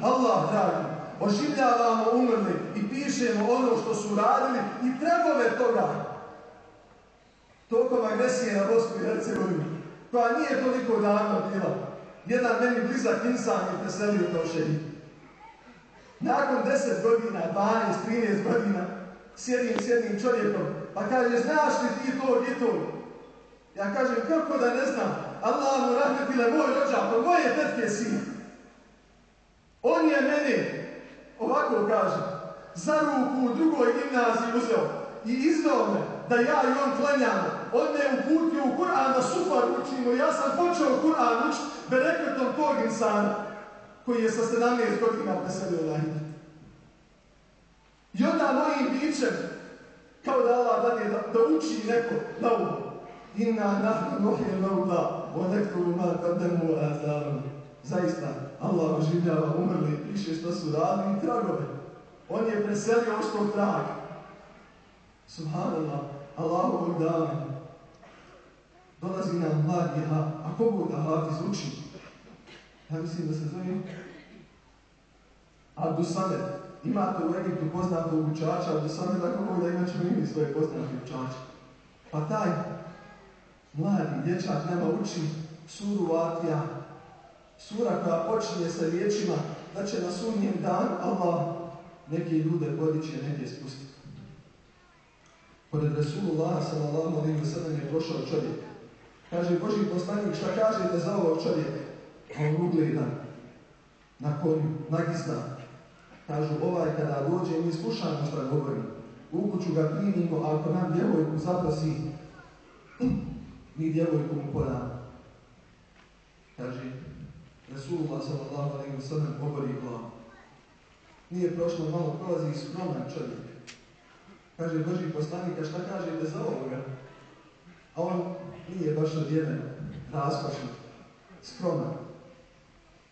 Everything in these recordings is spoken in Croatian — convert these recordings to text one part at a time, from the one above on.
Allah dragi, oživljavamo umrli i pišemo ono što su radili i tragove toga. Tokom agresije na Bosnu i Hercegovinu, koja nije toliko davno bila. Jedan meni blizak insan je preselio kao šehid. Nakon 10 godina, 12, 13 godina, sjedim s jednim čovjekom, pa kaže, znaš li ti tog i tog? Ja kažem, kako da ne znam? Allah mu rahmetile, moj rođak, od moje tetke sin. On je mene, ovako kaže, za ruku u drugoj gimnaziji uzeo i izdao me da ja i on klanjamo. On me uputio u Kur'an da sufar učimo. Ja sam počeo Kur'an učiti bereketom tog insana koji je sa 17 godina preselio na Hidret. I onda mojim bićem, kao da Allah dadne da uči neko na umu. Inna nahnu nuhil mauta wa naktubu ma qaddamu wa atharahum. Zaista, Allah oživljava umrli i piše što su radili i tragove. On je preselio što trag. Subhanallah, Allahovog dana. Dolazi nam mladi, a kogu da hafiz uči? Ja mislim da se zove Abdusamed. Imate u Egiptu poznatog učača Abdusameda, kako da imat ćemo imi svoje poznate učače. Pa taj mladi dječak nama uči suru Vatija, sura koja počinje sa riječima da će na sudnjem danu Allah neke ljude podići, neke spustiti. Pored Resulullah sallallahu alejhi ve sellem je prošao čovjek. Kaže, Božji poslanik, šta kažete za ovog čovjeka? On ugledan, na konju, nagizdan. Kažu, ovaj kada dođe, mi slušamo šta govori. U kuću ga primimo, a ako nam djevojku zaprosi, mi djevojku mu podamo. Kaže, Resulullah sallallahu alejhi ve sellem obori glavu. Nije prošlo malo, prolazi i skroman čovjek. Kaže, Božji poslanik, šta kažete za ovoga? A on nije baš odjeven, raskošan, skroman.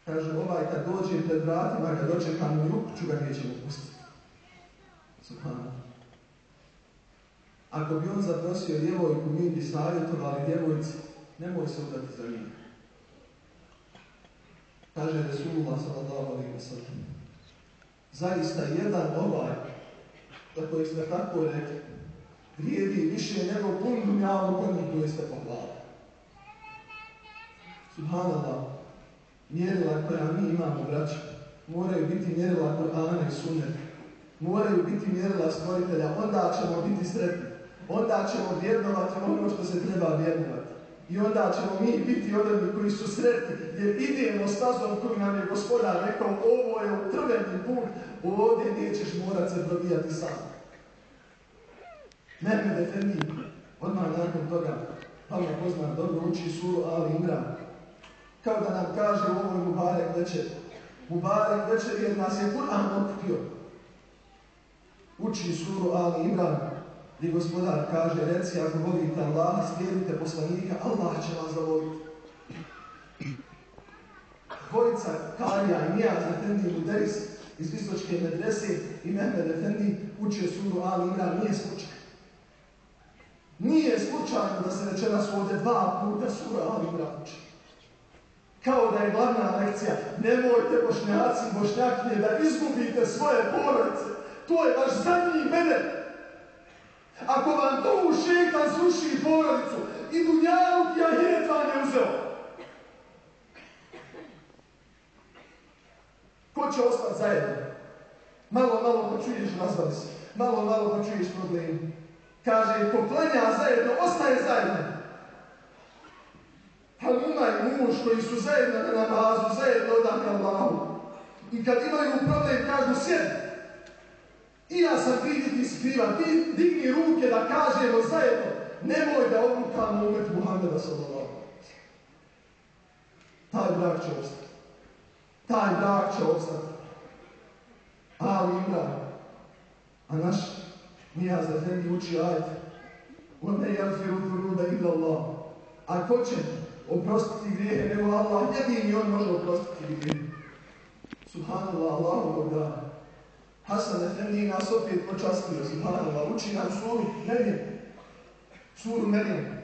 Kaže, ovaj kad dođe pred vratima, kad dočekamo u kuću ga nećemo pustiti. Subhanallah. Ako bi on zaprosio djevojku, mi bi savjetovali djevojci, nemoj se udati za njih. Kaže Resulullah sallallahu alejhi ve sellem. Zaista jedan ovaj, za kojeg ste tako rekli, vrijedi više nego pun dunjalu konji koje ste pohvalili. Subhanallah, mjerila koja mi imamo, braći, moraju biti mjerila Kur'ana i Sunneta. Moraju biti mjerila stvoritelja, onda ćemo biti sretni. Onda ćemo vjernovati ono što se treba vjernovati. I onda ćemo mi biti odredni koji su sretni, jer idemo stazom koju nam je Gospodar rekao, ovo je utrveni put, ovdje nećeš morat se probijati sam. Mehmed Efendi, odmah nakon toga, vam je poznat, dobro uči suru Ali Imran. Kao da nam kaže u ovoj Mubarek večer. Mubarek večer jer nas je Kur'an okupio. Uči suru Ali Imran, gdje Gospodar kaže, reci ako volite Allaha, slijedite poslanika, Allah će vas zavoliti. Dvojica Karija i Nijaz Efendi Muderis iz Istočke medrese i Mehmed Efendi učio suru Ali Imran, nije slučaj. Nije slučajno da se večeras ovdje 2 puta sura Ali Imran uči. Kao da je glavna lekcija, nemojte Bošnjaci i Bošnjakinje da izgubite svoje porodice. To je vaš zadnji medel. Ako vam tu šeitan sruši porodicu i dunjaluk i ahiret vam je uzeo. Ko će ostati zajedno? Malo pa čuješ razvali se. Malo pa čuješ problemi. Kaže, ko klanja zajedno, ostaje zajedno. Ali imaju muž koji su zajedno na namazu, zajedno odakle Allahu. I kad imaju problem, kažu sjedi. I ja sam ti skrivan, ti digni ruke da kažemo zajedno, nemoj da odlukamo umet Muhammeda sallallahu. Taj brak će ostati. Taj brak će ostati. Ali Imran, a naš Nijaz Efendi uči ajet, وَمَا يَغْفِرُ الذُّنُوبَ إِلَّا اللَّهُ. A ko će oprostiti grijehe nego Allah, jedini on može oprostiti grijehe. Subhanallah, Allahu dana. Hasan Efendi nas opet počastio, subhanallah, uči nam suru Merjem. Suru Merjem.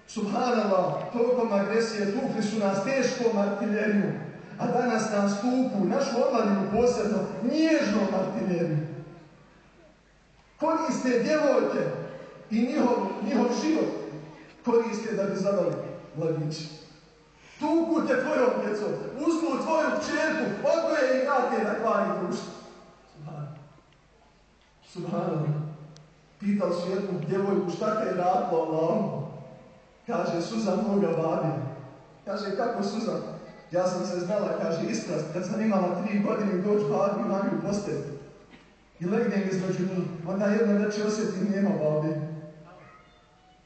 Subhanallah, tokom agresije tukli su nas teškom artilerijom. a danas nas tuku, našu omladinu posebno, nježnom artileriju. Koriste djevojke i njihov život koriste da bi zavali mladići. Tuku te tvojom djecom, uzmu tvoju kćerku, odgoje i vrate da kvari društvo. Subhanallah. Pitali su jednu djevojku šta te je radila Allahom. Kaže, suza moga babina. Kaže, kako suza? Ja sam se znala, kaže, istrast, kad sam imala 3 godine doći babi i mami u postelju. I legnem između njih, onda jedna večer osjetim, nema babi.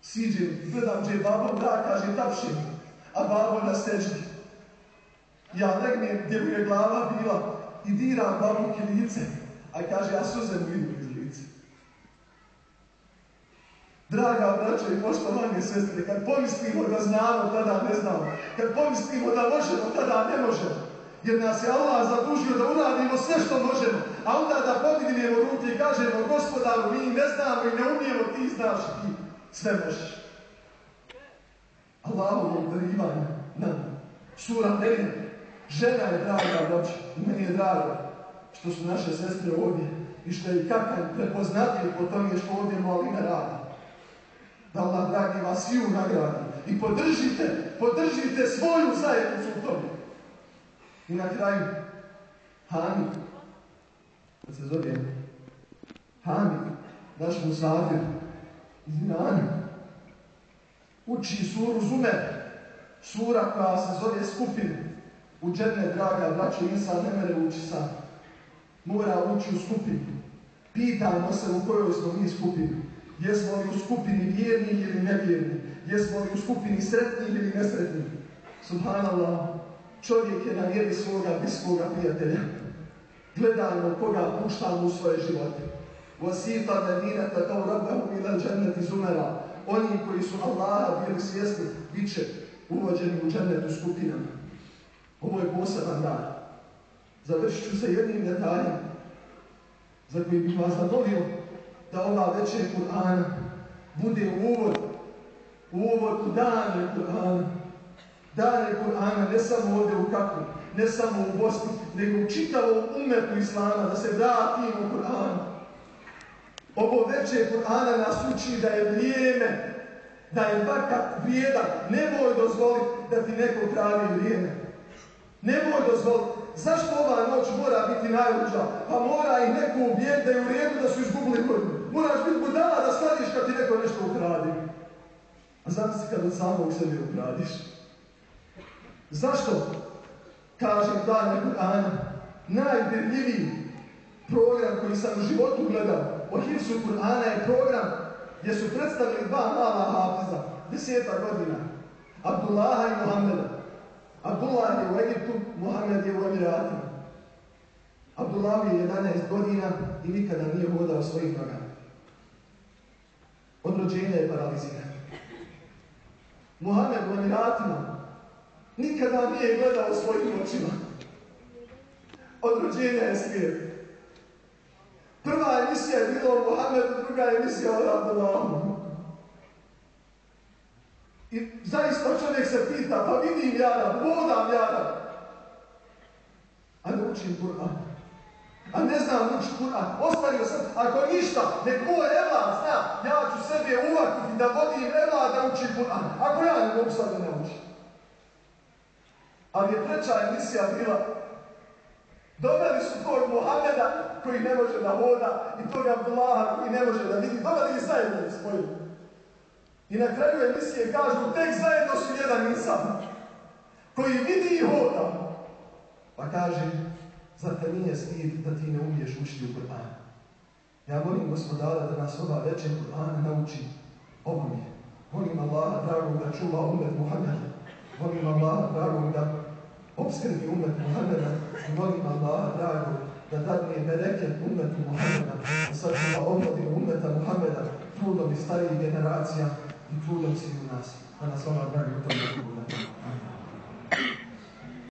Siđem, gledam gdje je babo, da, kaže, tapšim, a babo na seždi. Ja legnem gdje mu je glava bila i diram babuki lice, a kaže, ja suze mu idu iz lice. Draga braćo i poštovane sestre, kad pomislimo da znamo, tada ne znamo. Kad pomislimo da možemo, tada ne možemo. Jer nas je Allah zadužio da uradimo sve što možemo, a onda da podignemo ruke i kažemo, Gospodaru, mi ne znamo i ne umijemo, ti znaš i ti sve možeš. Allahovo darivanje nam. Sura Marijam. Žena je draga, braćo, i meni je drago što su naše sestre ovdje i što je Kakan prepoznatljiv po tome što ovdje molime radi. Da Allah, dragi, vas sviju nagradi i podržite svoju zajednicu u tome. I na kraju, Hamid, kad se zove Hamid, naš musafir iz Irana, uči suru Zumer, sura koja se zove skupine. U džene, draga braćo, insan ne mere uči sam. Mora ući u skupinu. Pitajmo se u kojoj smo mi skupini. Jesmo li u skupini vjerni ili nevjerni? Jesmo li u skupini sretni ili nesretni? Subhanallah, čovjek je na vjeri svoga bliskoga prijatelja. Gledajmo koga puštamo u svoje živote. Wasita ladina kao rabbahum ila dženneti zumera. Oni koji su Allaha bili svjesni, bit će uvođeni u džennetu skupinama. Ovo je poseban dan. Završit ću se jednim detaljem za koji bih vas zamolio da ova večer Kur'ana bude uvod u dane Kur'ana. Dane Kur'ana ne samo ovdje u Kakru, ne samo u Bosni, nego u čitavom umetu Islama, da se vratimo Kur'anu. Ovo večer Kur'ana nas uči da je vrijeme, da je vakat vrijedan. Nemoj dozvoliti da ti neko krade vrijeme. Nemoj dozvoliti. Zašto ova noć mora biti najluđa? Pa mora ih neko ubijeti da je u redu da su izgubili godinu. Moraš biti budala da shvatiš kad ti neko nešto ukradi. A znam si kad od samog sebe ukradiš. Zašto? Kažem dane Kur'ana, najdirljiviji program koji sam u životu gledao o hifzu Kur'ana je program gdje su predstavili 2 mala hafiza, 10 godina, Abdullaha i Muhammeda. Abdullah je u Egiptu, Muhammed je u Emiratima. Abdullah je 11 godina i nikada nije hodao svojim nogama. Od rođenja je paraliziran. Muhammed u Emiratima nikada nije gledao svojim očima. Od rođenja je slijep. Prva emisija je bila o Muhammedu, druga emisija o Abdullahu. I zaista čovjek se pita, pa vidim jara, vodam jara. A ne učim Kur'an. A ne znam učiti Kur'an. Ostavio sam, ako ništa, nek moj evlad zna, ja ću sebe uvatiti da vodim evlad da učim Kur'an. Ako ja ne mogu sad da ne učim. Ali je treća emisija bila, doveli su tog Muhameda koji ne može da voda i tog Abdullaha koji ne može da vidi. Doveli ih zajedno i spojili. I na kraju emisije kažu, tek zajedno su jedan insan koji vidi i hoda. Pa kaže, zar te nije stid da ti ne umiješ učiti u Kur'an? Ja molim Gospodara da nas ova večer Kur'ana nauči ovome. Molim Allaha dragog da čuva umet Muhammeda. Molim Allaha dragog da obskrbi umet Muhammeda. I molim Allaha dragog da dadne bereket umetu Muhammeda. I sačuva omladinu umeta Muhammeda trudom i starijih generacija i trudom svih u nas. Da nas ova dragi u tome bude.